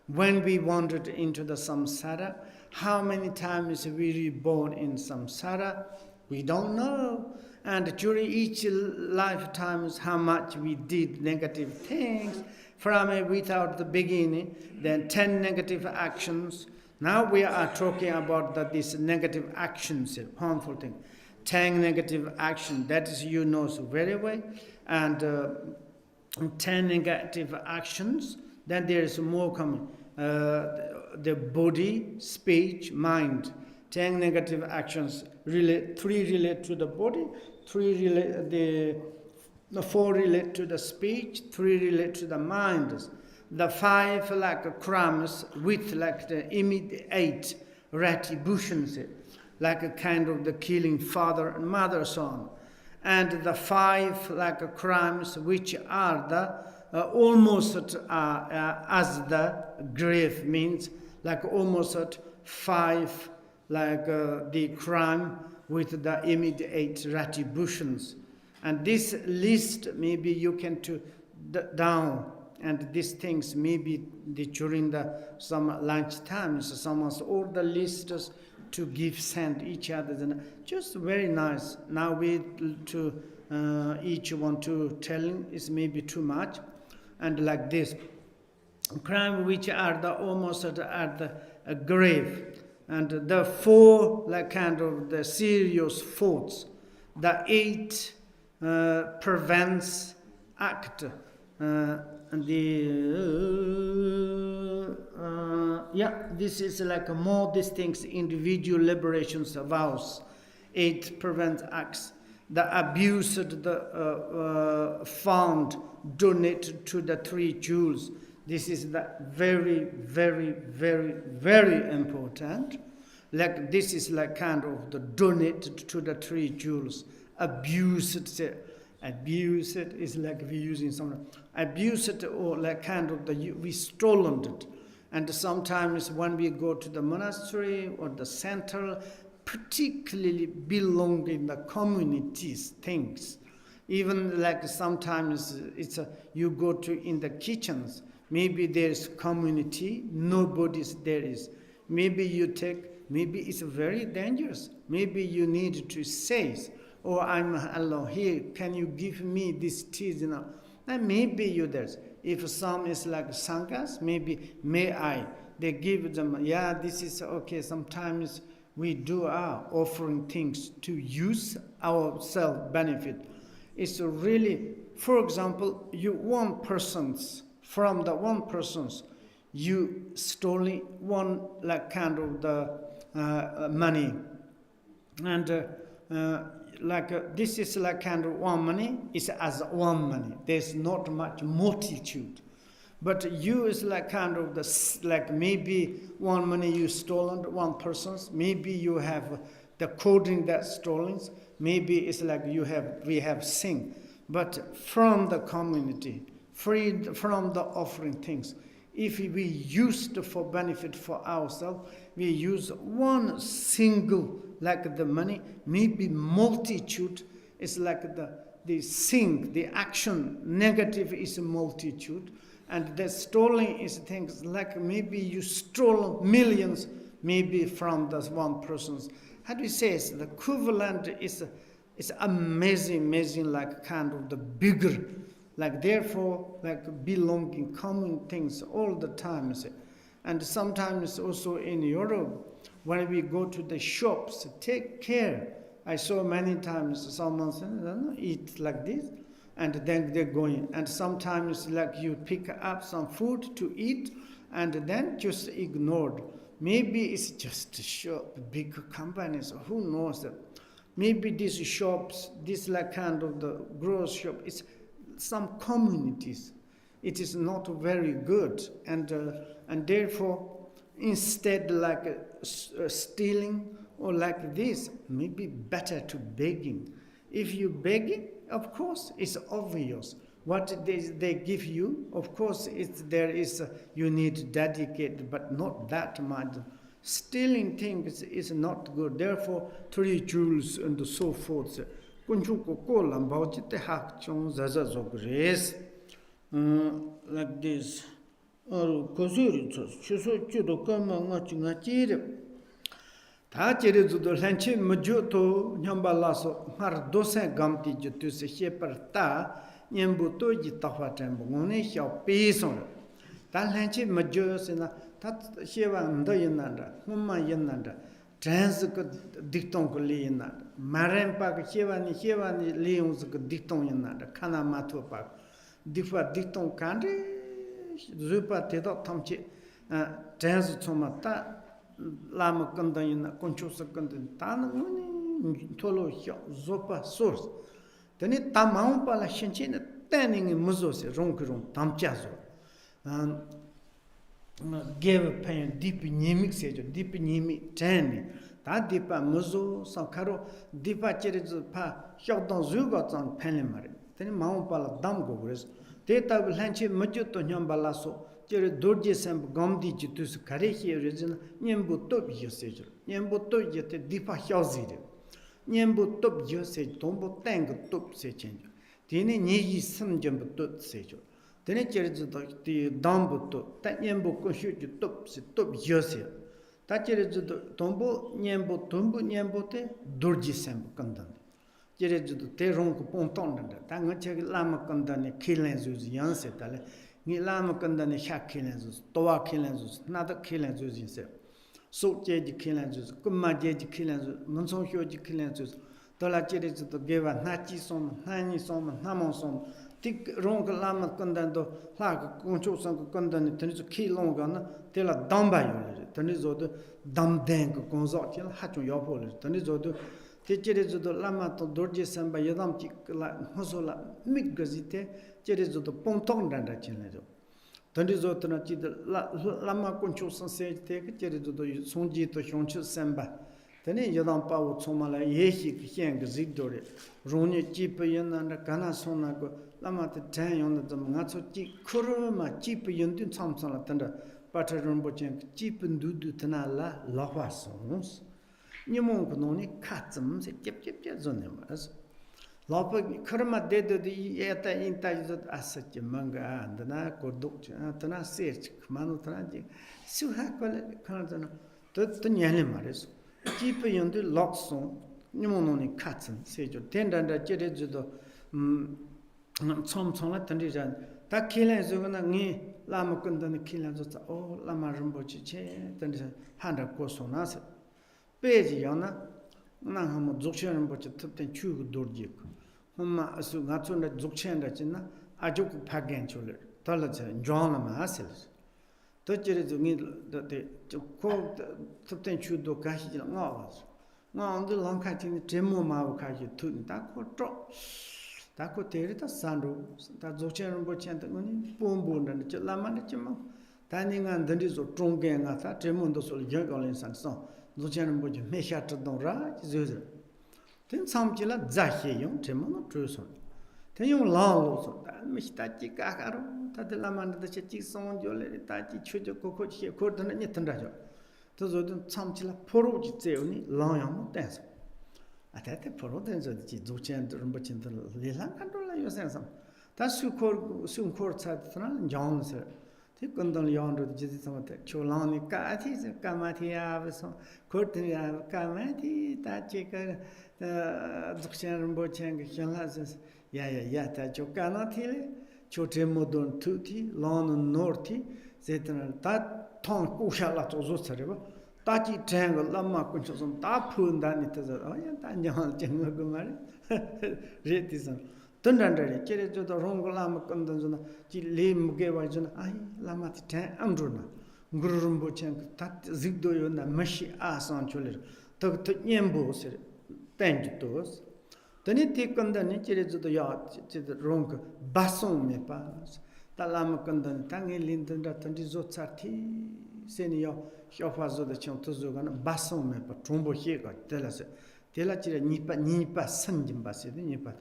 [SPEAKER 1] when we wandered into the samsara, how many times we reborn in samsara, we don't know. And during each lifetime, how much we did negative things from without the beginning, then 10 negative actions. Now we are talking about these negative actions, harmful things. 10 negative action, that is you know so very well, and 10 negative actions, then there is more coming. The body, speech, mind. 10 negative actions, 3 relate to the body, 4 relate to the speech, 3 relate to the mind. The 5 like crimes with like the immediate retributions, like a kind of the killing father and mother son. And the 5 like crimes which are the almost as the grave means, like almost at 5 like the crime with the immediate retributions. And this list maybe you can to down, and these things maybe during the some lunch times someone's all the lists to give send each other, and just very nice. Now we to each one to telling is maybe too much, and like this crime which are the almost at the grave, and the 4 like kind of the serious faults, the 8 prevents act, and this is like more distinct individual liberations vows. 8 prevents acts. The abused, the found, donated to the 3 jewels. This is the very, very, very, very important. Like this is like kind of the donated to the 3 jewels. Abused is like we using some abused, or like kind of we stolen it. And sometimes when we go to the monastery or the center, particularly belong in the communities things. Even like sometimes it's you go to in the kitchens, maybe there's community, nobody's there is. Maybe you take, maybe it's very dangerous. Maybe you need to say, oh, I'm alone here, can you give me this tea? You know, and maybe you there's. If some is like sanghas, maybe may I? They give them, yeah, this is okay. Sometimes we do our offering things to use our self-benefit. It's really, for example, you one person's, from the one person's, you stolen one like kind of the money. And this is like kind of one money, it's as one money. There's not much multitude. But you is like kind of the, like maybe one money you stolen, one person's, maybe you have the coding that stolen, maybe it's like we have sing. But from the community, freed from the offering things, if we used for benefit for ourselves, we use one single, like the money, maybe multitude is like the sing, the action, negative is a multitude. And the stealing is things like maybe you stole millions, maybe from this one person's. How do you say it? The equivalent is amazing, like kind of the bigger, like therefore, like belonging, common things all the time. And sometimes also in Europe, when we go to the shops, take care. I saw many times someone say, eat like this. And then they're going. And sometimes like you pick up some food to eat and then just ignored. Maybe it's just a shop, big companies, who knows that. Maybe these shops, this like kind of the grocery shop, it's some communities. It is not very good. And therefore, instead like stealing or like this, maybe better to begging. If you begging, of course, it's obvious. What they give you, of course, you need dedicate, but not that much. Stealing things is not good. Therefore, 3 jewels and so forth. Like this. 다 제르주도 렌치 무주도 냠발라서 말 도세 감티 주투세 셰퍼타 냠부토 지타화템 봉네 샤피소 다 렌치 무주스나 다 셰반도 있는다 홈마 있는다 trans dicton ko li na maren pa ke chewani leon ko dicton na kana matu pa difa dicton kande zupa te do tamchi trans choma ta lama kandan na koncho sa kandan ta ni tolo zopa source tani tamau pa la shinchi na taning muzo se rong tamcha zo give pain deep nimi sejo deep nimi ten ta deepa muzo sankaro deepa cherezo pa shokdon zugo zang penle mare teni mau pala dam go gres te ta lanche maju to nyam bala so chere dorje sem gamdi jitus kare hi rezin nyembu to bi sejo nyembu to yete deepa hyozire nyembu to bi se tombo tang to se chenjo teni nyi sim jembu to sejo teni cherezo di dambu to ta nyembu ko shu ju to se to bi yose ta cherezo tombo nyembu te dorji sem kandan cherezo te rong ko ponton da ta ngache lama kandan kilen zu yan se tale ni lama kandan sha kilen zu towa kilen zu na da kilen zu se so je ji kilen zu kuma je ji kilen zu monson hyo ji kilen zu to la cherezo to geva na chi som na ni som na mon som tik rong lama kandan do la ko koncho sang ko kandan teni zo ki long ga na te la damba yo teni zo do dam den ko konzo ti ha chu yo po le teni zo do te chere zo do lama to dorje samba yadam ti la hoso la mig gazite chere zo do pom tong dan da chen le do teni zo to na ti lama koncho sang se te ke chere zo do songji to hyongchu samba teni yadam pa wo choma la ye hi ki hyen ge zik do re rong ji pe yan na kana son na ko lama te tan yon da nga so ji kuruma ji pe yon tin cham cham la tan da patar rinpoche ji pe du du tana la la hwa sons ni mo ko no ni ka zam se jep zo ne ma la pa kuruma de de ye ta in ta zo asa ji manga and na ko du tana se ma no tana ji su ha ko ka tana to nyane ma res ji pe yon de lok son ni mo no ni ka zam se jo ten dan da je de zo 첨청라 던지자 다 killen즈가 니 라마 건던 killen즈 오 라마 림보치 체 던지자 한다 고소나서 베지요나 나 한번 Dzogchen Ranyak 탑된 추고 돌지 엄마 아수 가촌다 Dzogchen 진나 아주 파겐 줄을 달라져 존나마 하실 더지르 중이 코 탑된 추도 가시지 나와서 나 언들 랑카티니 데모마고 가시 둔다 코트 다코 테리다 산도 다 Dzogchen Ranyak 때문에 뽐본다 저 라마네 좀 다닝한 던지서 종겐가 다 데몬도 솔 여걸린 산서 Dzogchen Ranyak 메샤트동라 지저 된 삼질라 자해용 데몬도 주소 대용 라로서 다 미스타치 까가로 다들 라만데 치 송ጆ레 다치 추저 코코치 코드는 니던다죠 저저든 삼질라 포로지 제우니 라양 댄서 아테테 포로된저 지 Dzogchen Ranyak 릴랑 간돌라 요센삼 다 수코르 차트나 정서 건달 양도 지지서한테 초랑이 까티 까마티야서 코르티야 까마티 다치가 Dzogchen Ranyak 현라서 야야야 다 조카나티레 초테모돈 투티 론 노르티 제트나 다통 꾸샤라 조조서레바 다치 탱글 람마 kuncho선 다 푼다니 터서 어야 단장 정거 말이 레티선 던단다리 제레저도 롱글라마 건던जना 지리 무게와जना 아이 라마티 탱 암드나 ngururumbochen tat zigdoyona mashi asan choler tok to nyemboser tenjtos tani tikandani cherejodo ya chid rong bason me pas talama kandan tangi lindanda tanji zotsati senio shofazo de chontozo gana bason me pa trombo hega telase telachire nipa sanjim basede nipa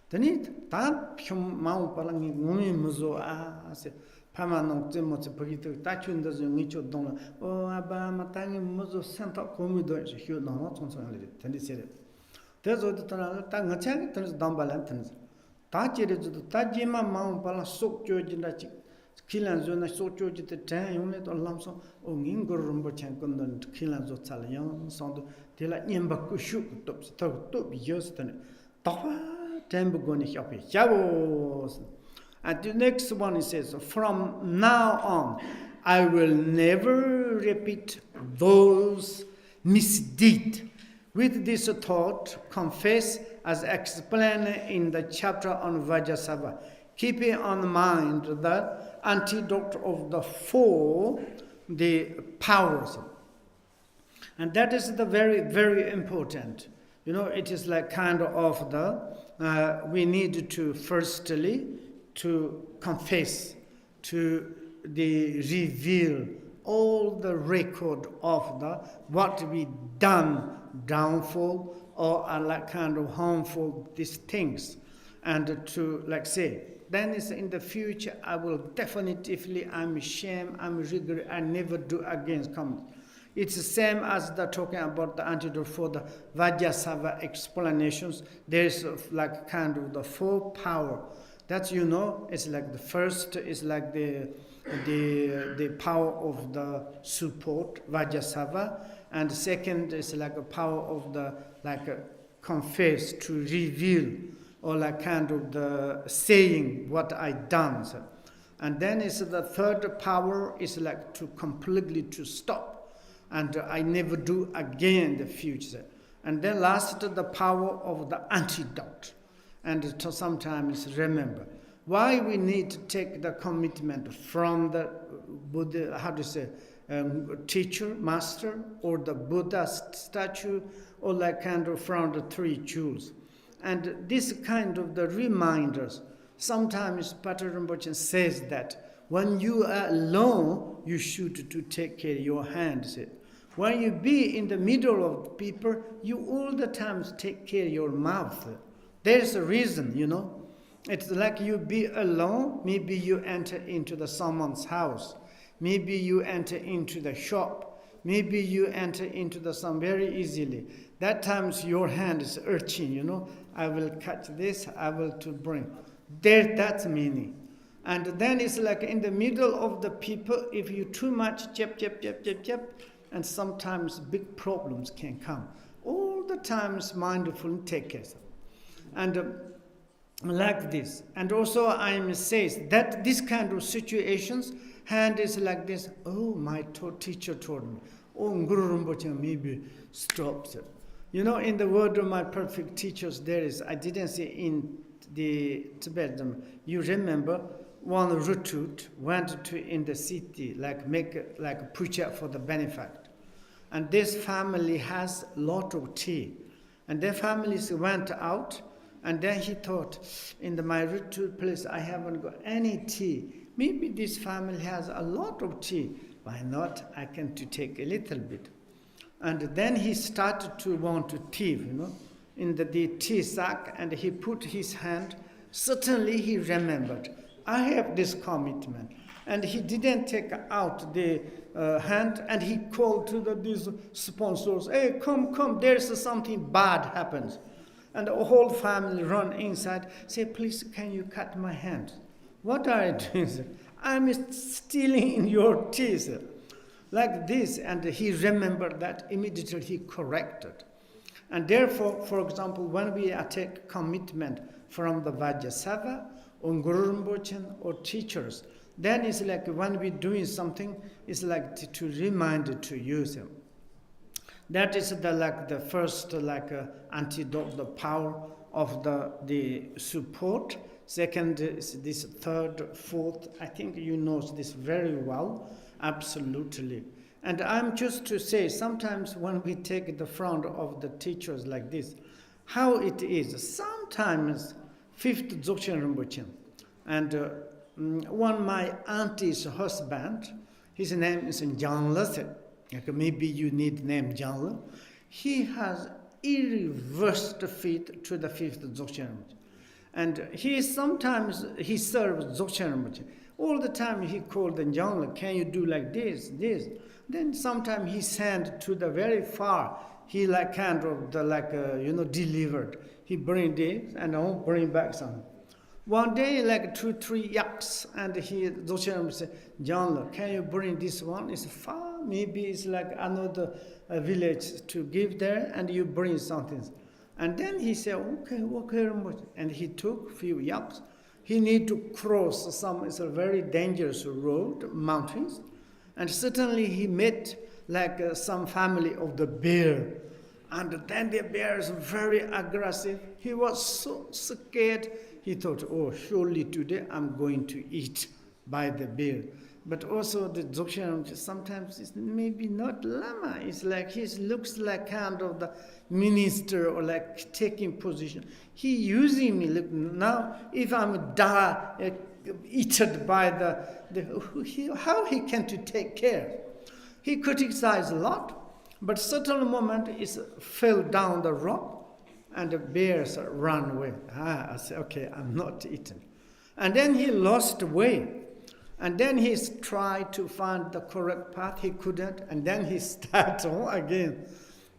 [SPEAKER 1] tani ta phum mau palangi ngumi muzo a se 파마농 쯤모치 보기도 다춘도 좀 이쪽 동네 아바 마땅히 무조 센터 고미도 휴노 총총을 텐디세 대저도 떠나 딱 같이 떠서 담발한 텐스 다지르도 다지마 마음 발라 속 조진다 killanzona sochojite tan yone to lamso o ngingorumbo chankondon killanzo chalyan sondo tela nyemba kushu top top yostane tawa tembo goni shopi chavos. And the next one it says, from now on, I will never repeat those misdeed. With this thought, confess as explained in the chapter on Vajrasattva, keeping on mind the antidote of the four, the powers. And that is the very, very important. It is like kind of the, we need to firstly to confess, to the reveal all the record of the what we done downfall or like kind of harmful these things, and to like say then is in the future I will definitively, I'm ashamed, I'm regret, I never do again come. It's the same as the talking about the antidote for the Vajrasattva explanations. There's like kind of the four power. That it's like the first is like the power of the support, Vajrasattva, and the second is like a power of the like confess, to reveal, or like kind of the saying what I done. And then is the third power is like to completely to stop, and I never do again in the future. And then last the power of the antidote. And to sometimes remember why we need to take the commitment from the Buddha, teacher, master, or the Buddha statue, or like kind of from the three jewels. And this kind of the reminders, sometimes Patrul Rinpoche says that when you are alone, you should to take care of your hands. When you be in the middle of people, you all the time take care of your mouth. There's a reason, It's like you be alone, maybe you enter into someone's house. Maybe you enter into the shop. Maybe you enter into some very easily. That times your hand is urging, I will catch this, I will to bring. That's meaning. And then it's like in the middle of the people, if you too much jab, and sometimes big problems can come. All the times mindful take care. And like this. And also I says that this kind of situations, hand is like this. Oh, my teacher told me. Oh, Guru Rinpoche maybe stops it. In the word of my perfect teachers, there is, I didn't say in the Tibetan, you remember one retreat went to in the city, make like puja for the benefactor. And this family has a lot of tea. And their families went out, and then he thought, in my retreat place, I haven't got any tea. Maybe this family has a lot of tea. Why not? I can to take a little bit. And then he started to want to thief, in the tea sack, and he put his hand. Suddenly he remembered, I have this commitment. And he didn't take out the hand, and he called to these sponsors, hey, come, there's something bad happens. And the whole family run inside, say, please, can you cut my hand? What are you doing? I'm stealing your teeth. Like this, and he remembered that, immediately he corrected. And therefore, for example, when we take commitment from the Vajrasattva, or Guru Rinpoche, or teachers, then it's like when we're doing something, it's like to remind to use them. That is the first antidote, the power of the support. Second is this third, fourth. I think you know this very well, absolutely. And I'm just to say, sometimes when we take the front of the teachers like this, how it is. Sometimes fifth Dzogchen Rinpoche, and one my auntie's husband, his name is Janla. Maybe you need name Janla. He has irreversed feet to the fifth Dzogchen Rinpoche. And he serves Dzogchen Rinpoche. All the time he called the Janla, can you do like this? Then sometimes he sent to the very far. He delivered. He bring this and bring back some. One day, 2-3 yaks, and Dzogchen Rinpoche said, Janla, can you bring this one? It's far. Maybe it's like another village to give there, and you bring something. And then he said, okay, and he took few yaps. He need to cross it's a very dangerous road, mountains. And suddenly he met like some family of the bear. And then the bear is very aggressive. He was so scared. He thought, oh, surely today I'm going to eat by the bear. But also the Dzogchen, sometimes it's maybe not Lama. It's like he looks like kind of the minister or like taking position. He using me. Look, now if I'm eaten by how he can to take care. He criticized a lot, but certain moment is fell down the rock and the bears run away. I said, okay, I'm not eaten. And then he lost way. And then he tried to find the correct path. He couldn't. And then he started again.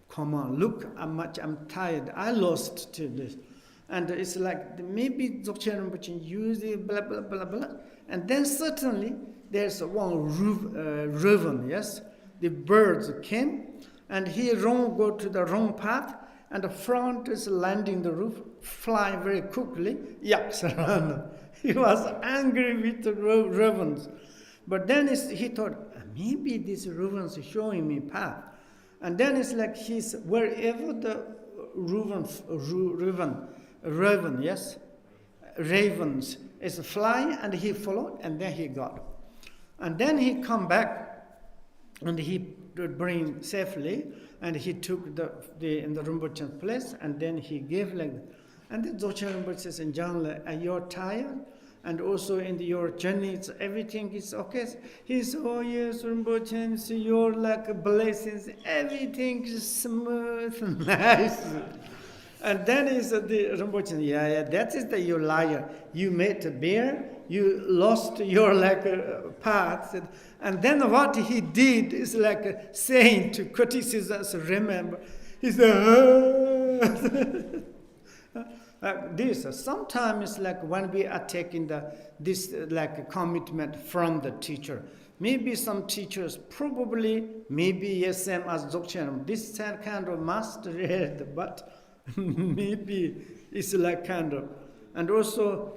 [SPEAKER 1] Come on, look how much I'm tired. I lost to this. And it's like maybe Dzogchen Rinpoche use it, blah, blah, blah, blah. And then suddenly there's one raven, yes? The birds came and he go to the wrong path. And the front is landing the roof, fly very quickly. Yaks around. He was angry with the ravens. But then he thought, maybe these ravens are showing me path. And then it's like he's wherever the ravens is flying, and he followed, and then he got. And then he come back, and he bring safely, and he took in the Rinpoche's place, and then he gave like. And the Dzogchen Rinpoche says, in general, are you tired? And also in your journey, everything is okay. He says, oh yes, Rinpoche, your like blessings, everything is smooth, nice. And then is the Rinpoche, yeah, that is you liar. You met a bear, you lost your like path. And then what he did is like saying to criticisms, remember, he said, this sometimes like when we are taking this like commitment from the teacher, maybe some teachers probably maybe same as Dzogchen, this kind of master read, but maybe it's like kind of, and also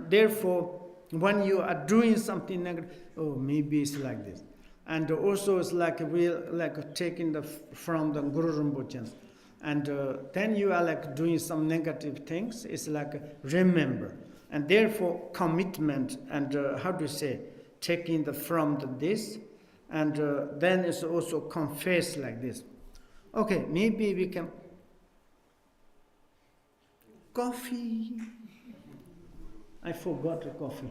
[SPEAKER 1] therefore when you are doing something negative, oh maybe it's like this, and also it's like we like taking from the Guru Rinpoche. And then you are like doing some negative things. It's like remember, and therefore commitment and how to say taking from this, and then it's also confess like this. Okay, maybe we can coffee. I forgot the coffee.